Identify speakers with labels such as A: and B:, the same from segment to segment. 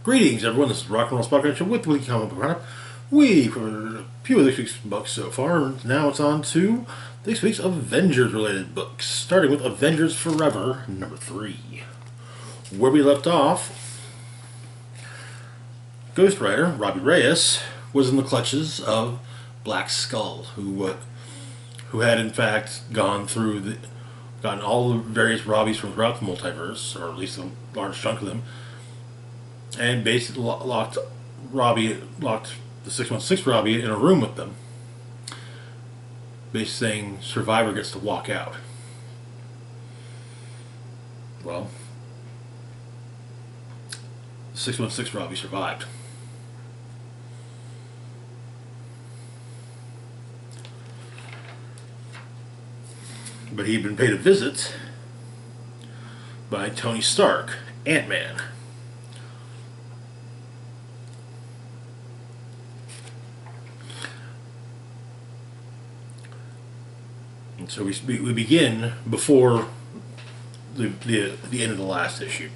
A: Greetings, everyone. This is Rock and Roll Spot Connection with Weekly Comic Book Roundup. We've covered a few of this week's books so far, and now it's on to this week's Avengers-related books, starting with Avengers Forever, number 3. Where we left off, Ghost Rider, Robbie Reyes, was in the clutches of Black Skull, who had in fact gotten all the various Robbies from throughout the multiverse, or at least a large chunk of them, and basically locked the 616 Robbie in a room with them, basically saying Survivor gets to walk out. Well, the 616 Robbie survived. But he'd been paid a visit by Tony Stark, Ant-Man. And so we begin before the end of the last issue.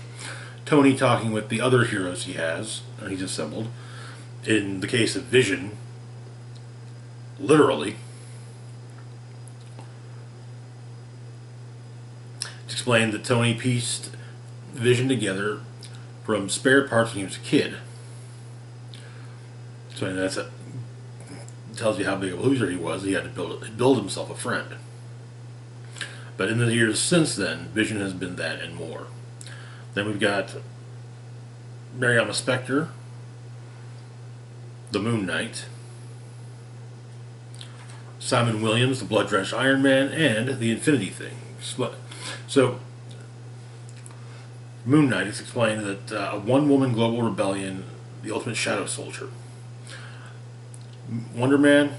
A: Tony talking with the other heroes he's assembled. In the case of Vision, literally, to explain that Tony pieced Vision together from spare parts when he was a kid. So that tells you how big of a loser he was. He had to build himself a friend. But in the years since then, Vision has been that and more. Then we've got Mariana Spector, the Moon Knight, Simon Williams, the Blood-Drenched Iron Man, and the Infinity Thing. So, Moon Knight is explained that a one-woman global rebellion, the ultimate shadow soldier. Wonder Man,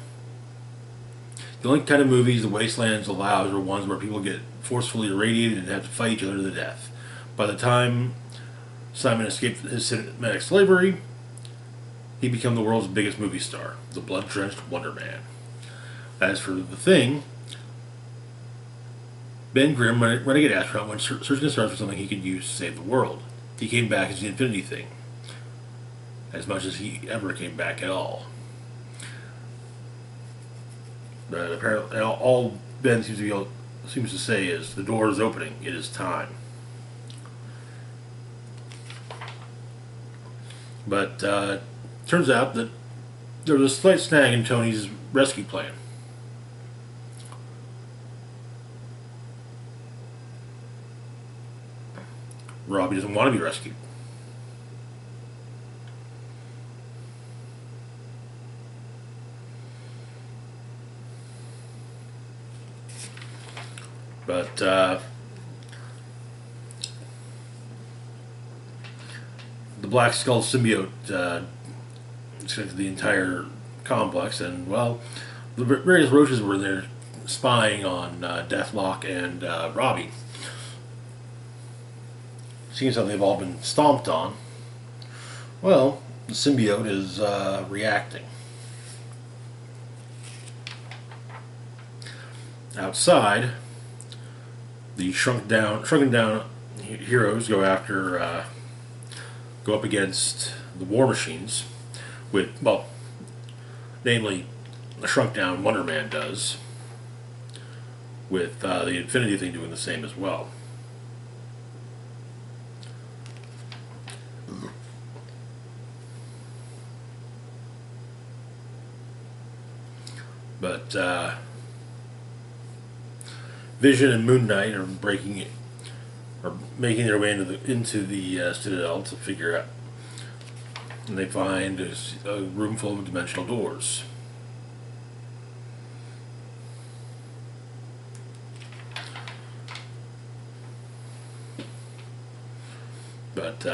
A: the only kind of movies the Wastelands allows are ones where people get forcefully irradiated and have to fight each other to the death. By the time Simon escaped his cinematic slavery, he became the world's biggest movie star, the blood-drenched Wonder Man. As for the Thing, Ben Grimm, renegade astronaut, went searching the stars for something he could use to save the world. He came back as the Infinity Thing, as much as he ever came back at all. But apparently, all Ben seems to say is, the door is opening, it is time. But turns out that there was a slight snag in Tony's rescue plan. Robbie doesn't want to be rescued. But the Black Skull symbiote to the entire complex, and well, the various roaches were there spying on Deathlock and Robbie. Seems like they've all been stomped on. Well, the symbiote is reacting. Outside, the shrunken down heroes go up against the War Machines namely the shrunk down Wonder Man does, with the Infinity Thing doing the same as well. But Vision and Moon Knight are making their way into the Citadel to figure out, and they find a room full of dimensional doors. But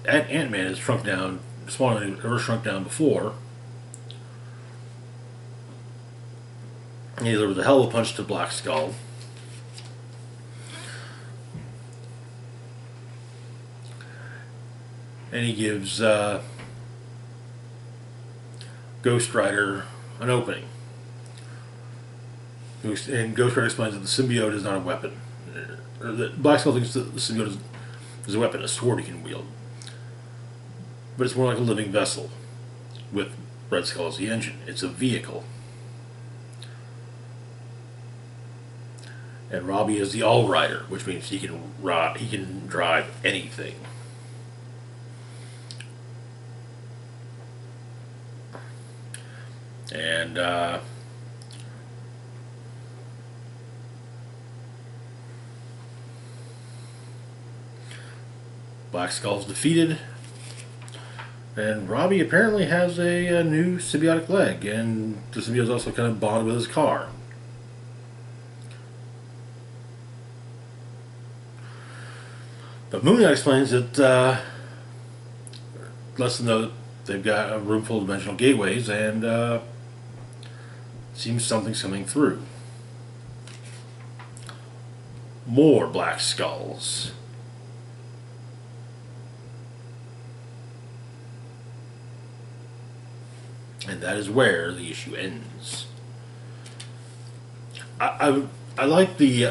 A: Ant-Man is shrunk down, smaller than he's ever shrunk down before. He delivers a hell of a punch to Black Skull. And he gives Ghost Rider an opening. And Ghost Rider explains that the symbiote is not a weapon. Or that Black Skull thinks that the symbiote is a weapon, a sword he can wield. but it's more like a living vessel with Red Skull as the engine. It's a vehicle. And Robbie is the all-rider, which means he can drive anything. And Black Skull's defeated, and Robbie apparently has a new symbiotic leg, and the symbiote's also kind of bonded with his car. But Moon Knight explains that lets them know that they've got a room full of dimensional gateways, and seems something's coming through. More Black Skulls. And that is where the issue ends. I like the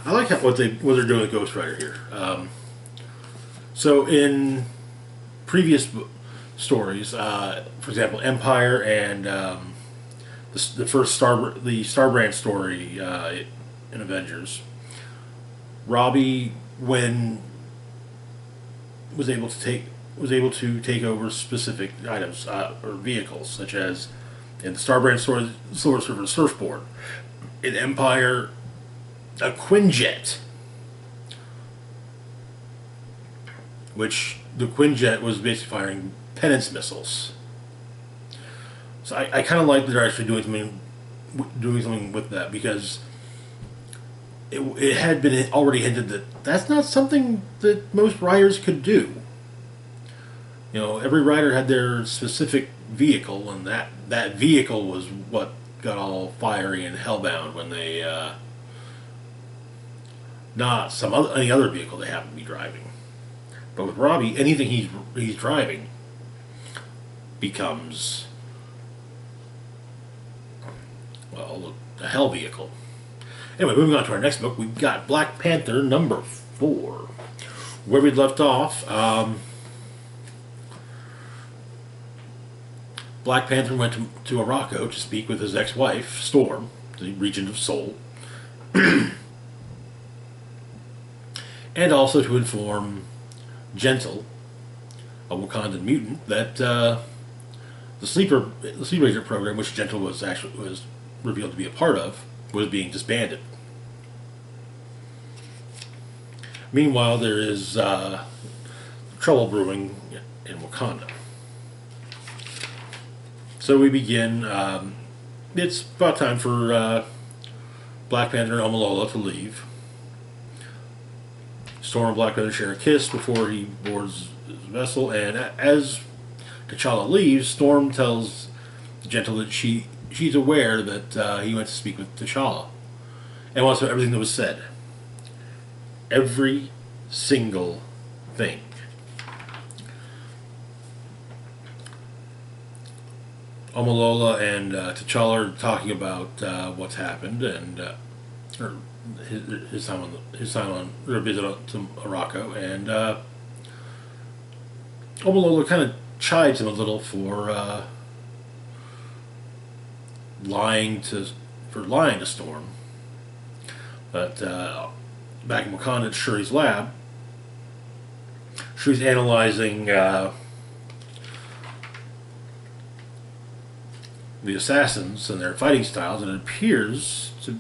A: I like what they're doing with Ghost Rider here. So in previous stories, for example, Empire and the first Starbrand story in Avengers, Robbie, when was able to take over specific items or vehicles, such as in the Starbrand story, Silver Surfer surfboard. In Empire, a Quinjet, which the Quinjet was basically firing penance missiles. So I kind of like that they're actually doing something with that, because it had been already hinted that that's not something that most riders could do. You know, every rider had their specific vehicle, and that vehicle was what got all fiery and hellbound when they not any other vehicle they happen to be driving. But with Robbie, anything he's driving becomes, well, a hell vehicle. Anyway, moving on to our next book, we've got Black Panther number 4. Where we left off, Black Panther went to Arakko to speak with his ex-wife, Storm, the Regent of Seoul, and also to inform Gentle, a Wakandan mutant, that the Sleeper Agent program, which Gentle was revealed to be a part of, was being disbanded. Meanwhile, there is trouble brewing in Wakanda. So we begin. It's about time for Black Panther and Omolola to leave. Storm and Black Panther share a kiss before he boards his vessel, and as T'Challa leaves, Storm tells Gentle that she's aware that he went to speak with T'Challa and wants to know everything that was said. Every single thing. Omolola and T'Challa are talking about what's happened and his time on their visit to Arakko, and Omolola kind of chides him a little for lying to Storm. But back in Wakanda at Shuri's lab, Shuri's analyzing the assassins and their fighting styles, and it appears to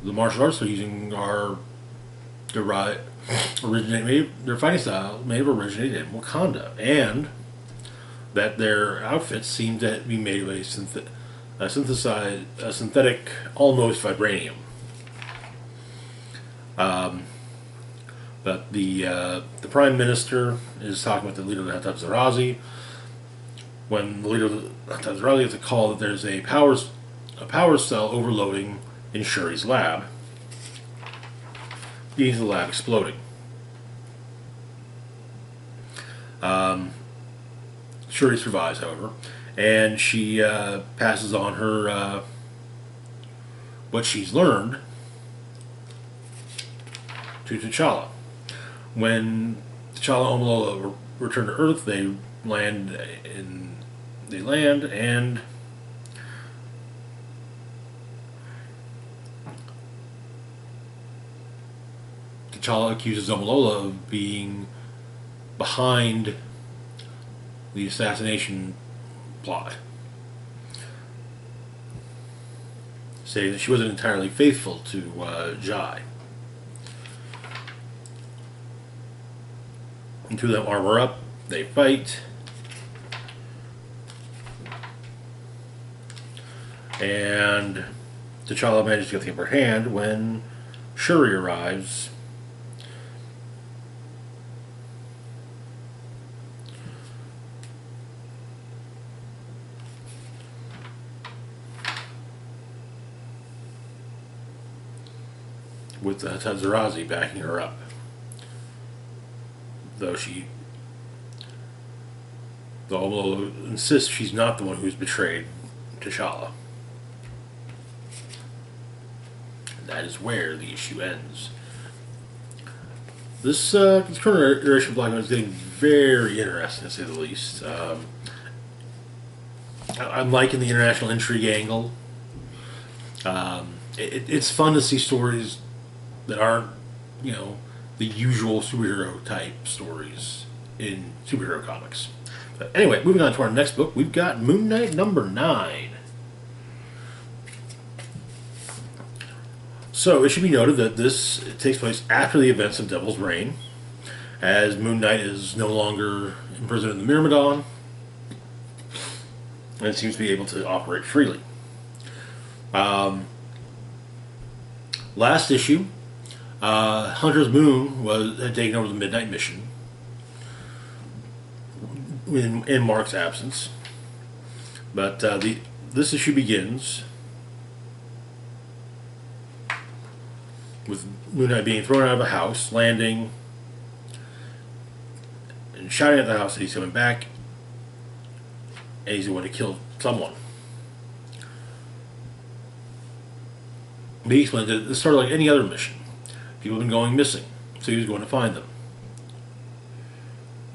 A: the martial arts they're using are their fighting style may have originated in Wakanda, and that their outfits seem to be made of a synthetic, almost vibranium. But the Prime Minister is talking with the leader of the Hatab-Zarazi. When the leader of the Hatab-Zarazi gets a call that there's a power cell overloading in Shuri's lab, leading to the lab exploding. Shuri survives, however, and she passes on her what she's learned to T'Challa. When T'Challa and Omolola return to Earth, they land in they land and T'Challa accuses Zomalola of being behind the assassination plot, saying that she wasn't entirely faithful to Jai. The two of them armor up, they fight, and T'Challa manages to get the upper hand when Shuri arrives. With Tazarazi backing her up. Though Ola insists she's not the one who's betrayed T'Challa. And that is where the issue ends. This current iteration of Black Widow is getting very interesting, to say the least. I'm liking the international intrigue angle. It's fun to see stories that aren't, the usual superhero type stories in superhero comics. But anyway, moving on to our next book, we've got Moon Knight number 9. So it should be noted that this takes place after the events of Devil's Reign, as Moon Knight is no longer imprisoned in the Myrmidon and seems to be able to operate freely. Last issue, Hunter's Moon had taken over the Midnight Mission in Mark's absence, but this issue begins with Moon Knight being thrown out of a house, landing, and shouting at the house that he's coming back, and he's going to kill someone. But he explained that this started like any other mission. People have been going missing, so he was going to find them.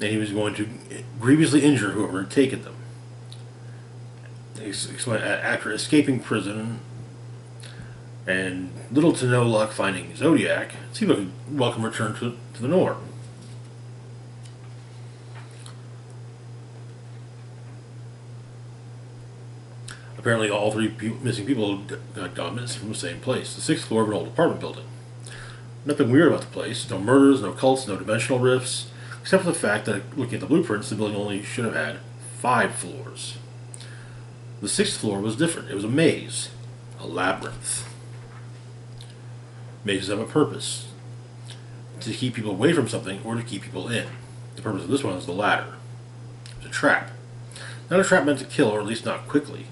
A: And he was going to grievously injure whoever had taken them. He explained, after escaping prison and little to no luck finding Zodiac, it seemed like a welcome return to the norm. Apparently all three missing people got gone missing from the same place, the 6th floor of an old apartment building. Nothing weird about the place, no murders, no cults, no dimensional rifts, except for the fact that, looking at the blueprints, the building only should have had 5 floors. The 6th floor was different. It was a maze, a labyrinth. Mazes have a purpose, to keep people away from something or to keep people in. The purpose of this one is the latter. It was a trap. Not a trap meant to kill, or at least not quickly.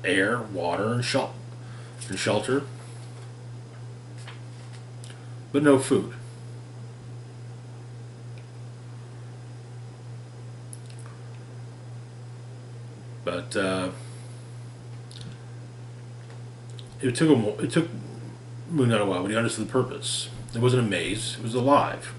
A: Air, water, and shelter, but no food. But it took Moon Knight a while, but he understood the purpose. It wasn't a maze; it was alive.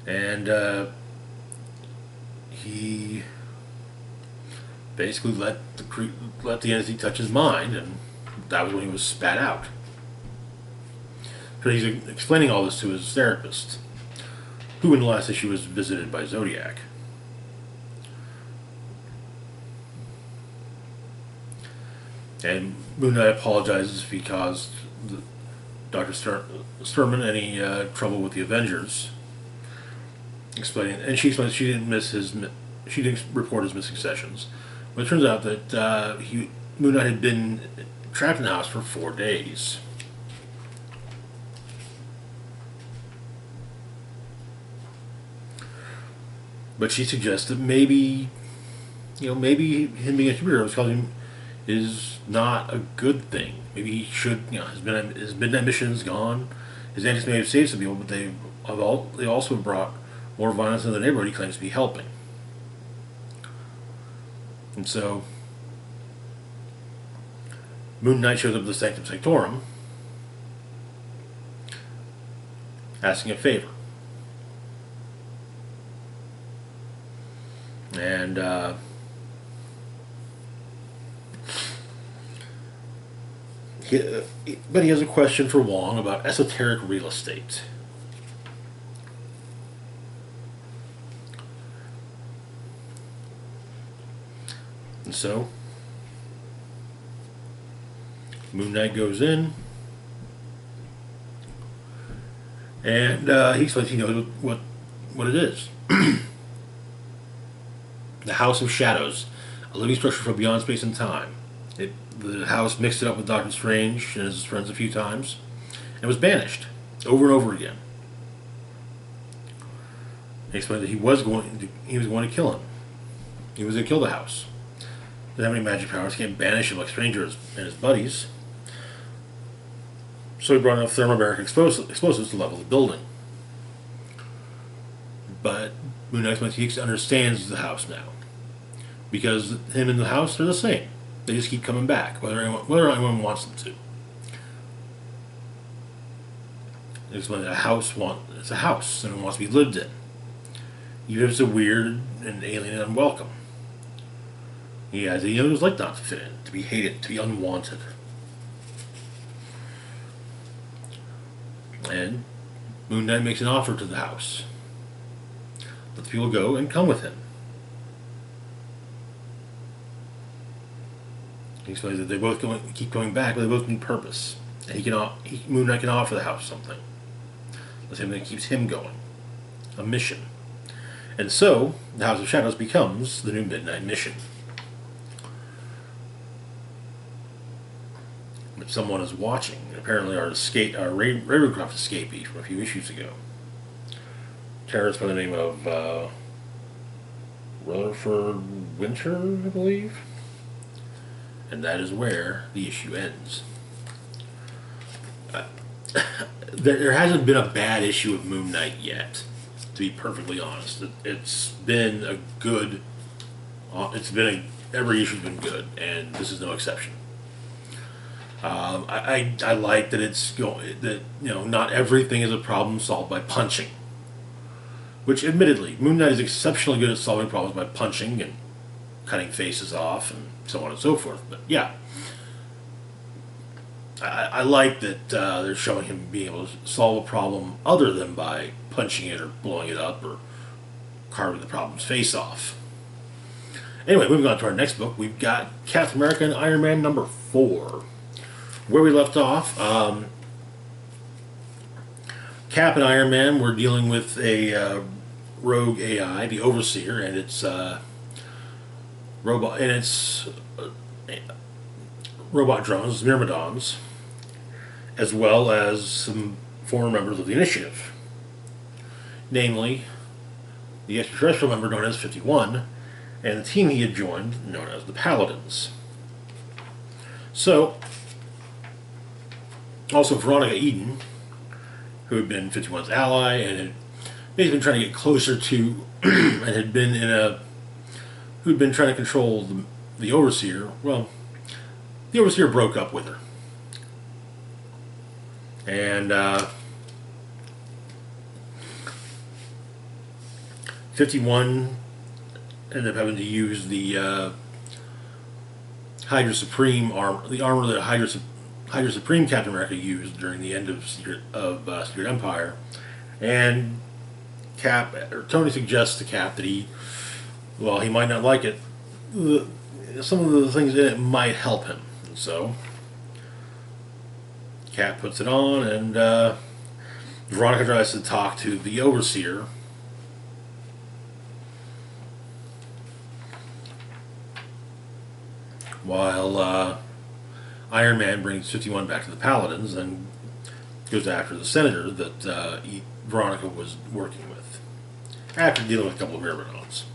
A: And he basically let the entity touch his mind, and that was when he was spat out. So he's explaining all this to his therapist, who in the last issue was visited by Zodiac. And Moon Knight apologizes if he caused Dr. Sturman any trouble with the Avengers. Explaining, and she explains she didn't report his missing sessions. But it turns out that Moon Knight had been trapped in the house for 4 days. But she suggests that maybe maybe him being a superhero is not a good thing. Maybe he should, his midnight mission's gone. His antics may have saved some people, but they also brought more violence in the neighborhood he claims to be helping. And so Moon Knight shows up at the Sanctum Sanctorum, asking a favor. And but he has a question for Wong about esoteric real estate. And so, Moon Knight goes in, and he explains he knows what it is. The House of Shadows, a living structure from beyond space and time. The house mixed it up with Doctor Strange and his friends a few times, and was banished over and over again. He explained that he was going to kill him. He was going to kill the house. Doesn't have any magic powers. Can't banish him like Stranger and his buddies. So he brought enough thermobaric explosives to level the building. But Moon Knight he understands the house now, because him and the house are the same. They just keep coming back, whether anyone wants them to. It's when it's a house and it wants to be lived in, even if it's a weird and alien and unwelcome. He has what it was like not to fit in, to be hated, to be unwanted. And Moon Knight makes an offer to the house. Let the people go and come with him. He explains that they both keep going back, but they both need purpose. And Moon Knight can offer the house something. The same thing that keeps him going. A mission. And so, the House of Shadows becomes the new Midnight Mission. But someone is watching. Apparently our Ravencroft escapee from a few issues ago. Terrorist by the name of Rutherford Winter, I believe. And that is where the issue ends. There hasn't been a bad issue of Moon Knight yet, to be perfectly honest. It's been a good. Every issue's been good, and this is no exception. I like that not everything is a problem solved by punching. Which, admittedly, Moon Knight is exceptionally good at solving problems by punching and cutting faces off and so on and so forth. But yeah, I like that they're showing him being able to solve a problem other than by punching it or blowing it up or carving the problem's face off. Anyway, moving on to our next book, we've got Captain America and Iron Man number 4. Where we left off, Cap and Iron Man were dealing with a rogue AI, the Overseer, and its robot drones, Myrmidons, as well as some former members of the Initiative, namely the extraterrestrial member known as 51 and the team he had joined known as the Paladins. So, also Veronica Eden, who had been 51's ally and had basically been trying to get closer to and had been who'd been trying to control the Overseer. Well, the Overseer broke up with her. And 51 ended up having to use the Hydra Supreme armor, the armor that Hydra Supreme Captain America used during the end of Secret Empire. And Tony suggests to Cap that he might not like it. Some of the things in it might help him. And so Cap puts it on, and Veronica tries to talk to the Overseer. While Iron Man brings 51 back to the Paladins and goes after the senator that Veronica was working with, after dealing with a couple of Myrmidons.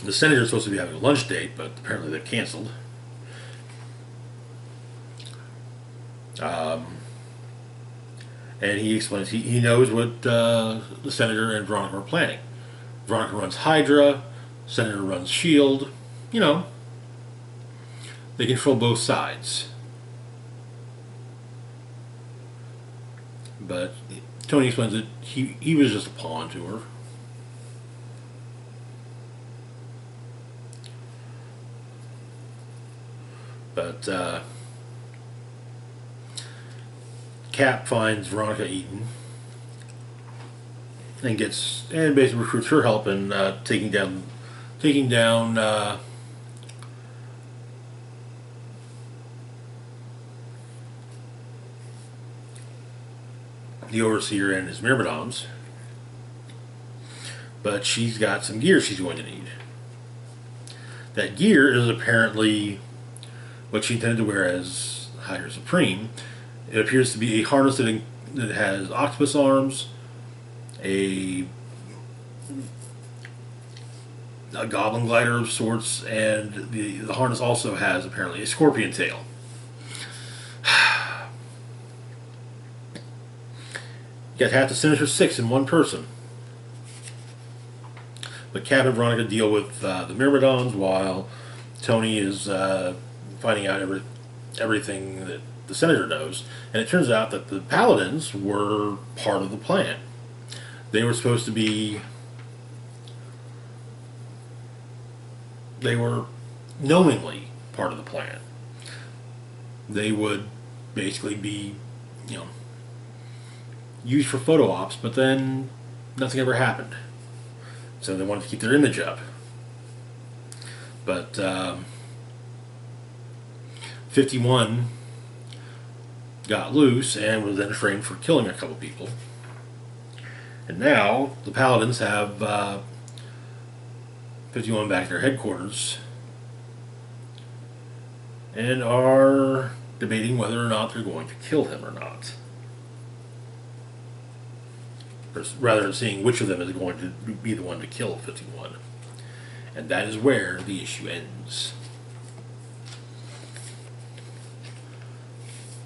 A: The senator is supposed to be having a lunch date, but apparently they've canceled. And he explains he knows what the senator and Veronica are planning. Veronica runs Hydra, Senator runs S.H.I.E.L.D. You know, they control both sides. But Tony explains that he was just a pawn to her. But Cap finds Veronica Eaton and basically recruits her help in taking down the Overseer and his Myrmidons. But she's got some gear she's going to need. That gear is apparently what she intended to wear as Hydra Supreme. It appears to be a harness that has octopus arms, a goblin glider of sorts, and the harness also has apparently a scorpion tail. You got half the Sinister Six in one person. But Cap and Veronica deal with the Myrmidons while Tony is finding out everything that the Senator knows. And it turns out that the Paladins were part of the plan. They were supposed to be... They were knowingly part of the plan. They would basically be, used for photo ops, but then nothing ever happened. So they wanted to keep their image up. But 51 got loose and was then framed for killing a couple people. And now the Paladins have 51 back at their headquarters and are debating whether or not they're going to kill him or not. Rather than seeing which of them is going to be the one to kill 51. And that is where the issue ends.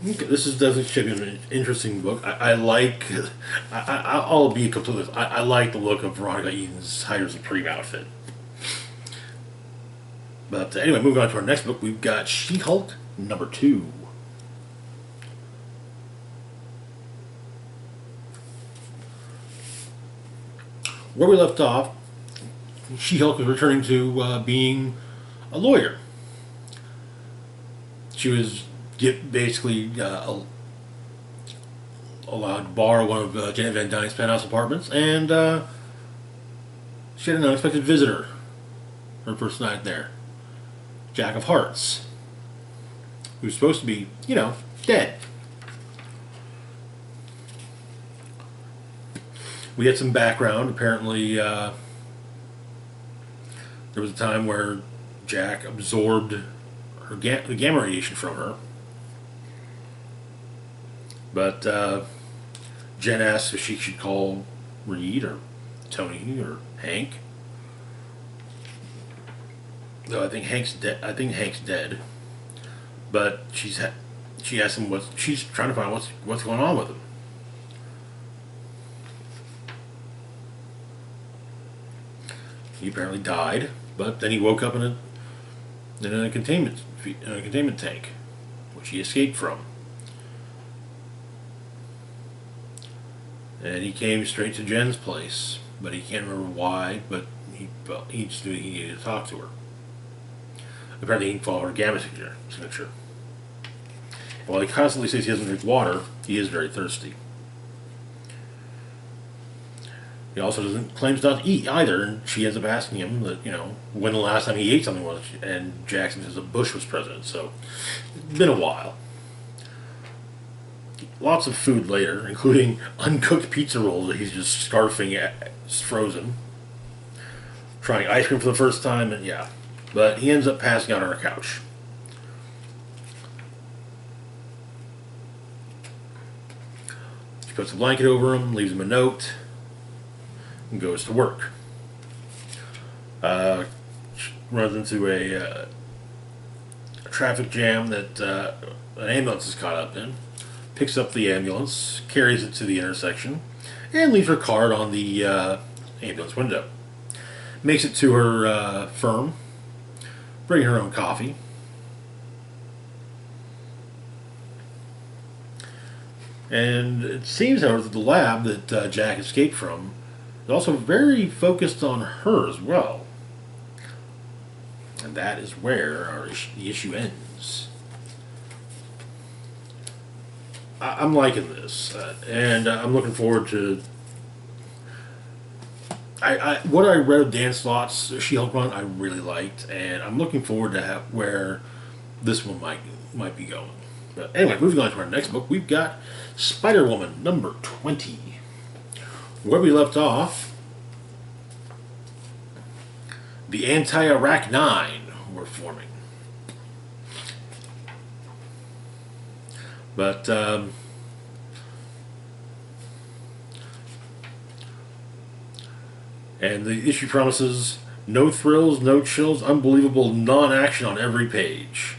A: Okay, this is definitely an interesting book. I'll be completely... I like the look of Veronica Eaton's Hydra Supreme outfit. But anyway, moving on to our next book, we've got She-Hulk #2. Where we left off, She-Hulk was returning to being a lawyer. She was basically allowed to borrow one of Janet Van Dyne's penthouse apartments, and she had an unexpected visitor her first night there. Jack of Hearts, who's supposed to be, dead. We had some background. Apparently, there was a time where Jack absorbed the gamma radiation from her. But Jen asked if she should call Reed or Tony or Hank. Though I think Hank's dead. But she asked him she's trying to find what's going on with him. He apparently died, but then he woke up in a containment tank, which he escaped from. And he came straight to Jen's place, but he can't remember why. But he just knew he needed to talk to her. Apparently, he can follow her gamma signature. While he constantly says he doesn't drink water, he is very thirsty. He also claims not to eat either, and she ends up asking him that, when the last time he ate something was, and Jackson says that Bush was president, so it's been a while. Lots of food later, including uncooked pizza rolls that he's just scarfing at, frozen. Trying ice cream for the first time, and yeah. But he ends up passing out on her couch. She puts a blanket over him, leaves him a note, and goes to work. Runs into a traffic jam that an ambulance is caught up in. Picks up the ambulance, carries it to the intersection, and leaves her card on the ambulance window. makes it to her firm, bringing her own coffee. And it seems, however, that the lab that Jack escaped from is also very focused on her as well. And that is where the issue ends. I'm liking this, and I'm looking forward to. What I read of Dan Slott's She-Hulk run, I really liked, and I'm looking forward to where this one might be going. But anyway, moving on to our next book, we've got Spider-Woman number 20. Where we left off, the anti-Arachnine were forming. But and the issue promises no thrills, no chills, unbelievable non-action on every page.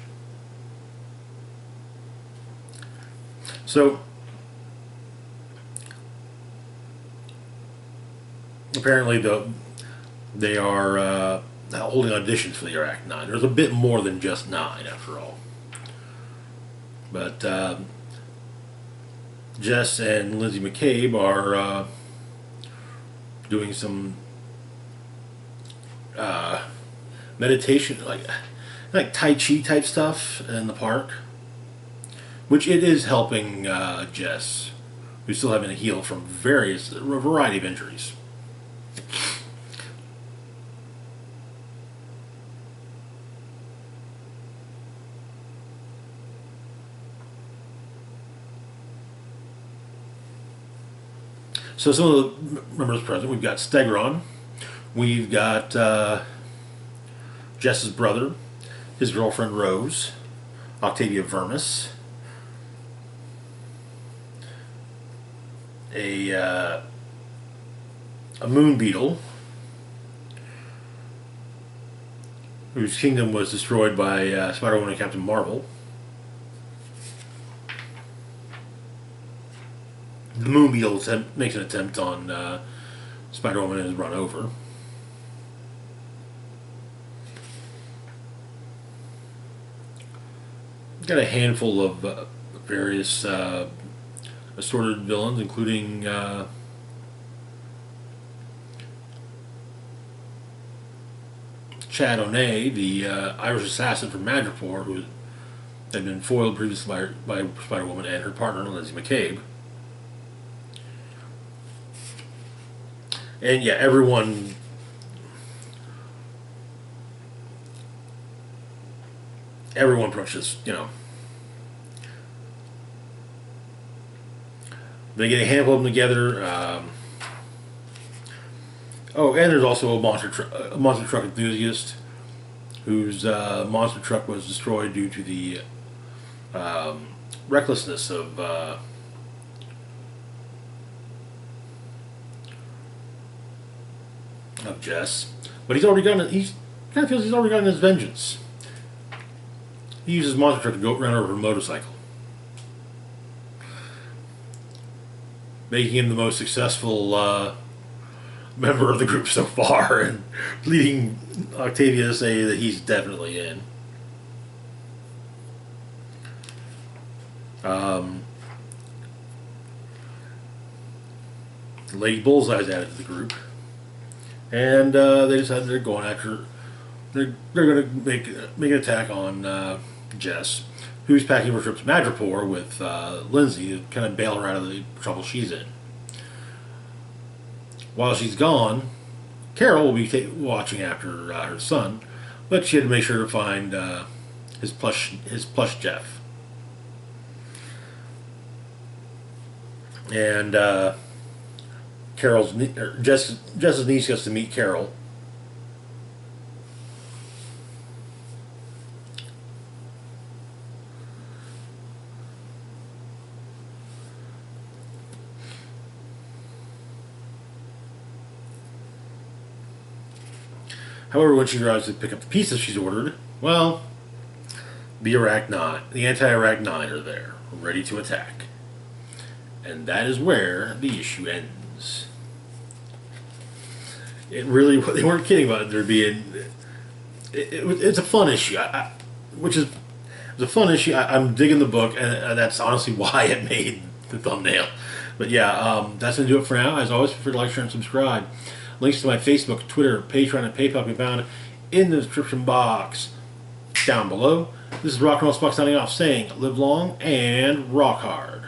A: So apparently they are holding auditions for the Arachnine. There's a bit more than just 9 after all. But Jess and Lindsay McCabe are doing some meditation, like Tai Chi type stuff in the park, which it is helping Jess, who's still having to heal from a variety of injuries. So some of the members present, we've got Stegron, we've got Jess's brother, his girlfriend Rose, Octavia Vermis, a moon beetle whose kingdom was destroyed by Spider-Woman and Captain Marvel. The moon beetle makes an attempt on Spider-Woman and is run over. Got a handful of various assorted villains, including Chad O'Neill, the Irish assassin from Madripoor, who had been foiled previously by Spider-Woman and her partner, Lindsay McCabe. And yeah, everyone approaches, they get a handful of them together. And there's also a monster truck enthusiast whose monster truck was destroyed due to the recklessness of Jess. But he kind of feels he's already gotten his vengeance. He uses monster truck to go run over a motorcycle, making him the most successful member of the group so far, and leading Octavia to say that he's definitely in. Lady Bullseye's added to the group, and they decided they're going after. They're going to make an attack on Jess, who's packing her trip to Madripoor with Lindsay to kind of bail her out of the trouble she's in. While she's gone, Carol will be watching after her son, but she had to make sure to find his plush Jeff. And Jess's niece gets to meet Carol. However, when she arrives to pick up the pieces she's ordered, well, the anti-Arachnine are there, ready to attack. And that is where the issue ends. it really they weren't kidding about there being. It's a fun issue, which is it's a fun issue. I'm digging the book, and that's honestly why it made the thumbnail. But yeah, that's gonna do it for now. As always, feel free to like, share, and subscribe. Links to my Facebook, Twitter, Patreon, and PayPal can be found in the description box down below. This is Rock and Roll Spock signing off, saying live long and rock hard.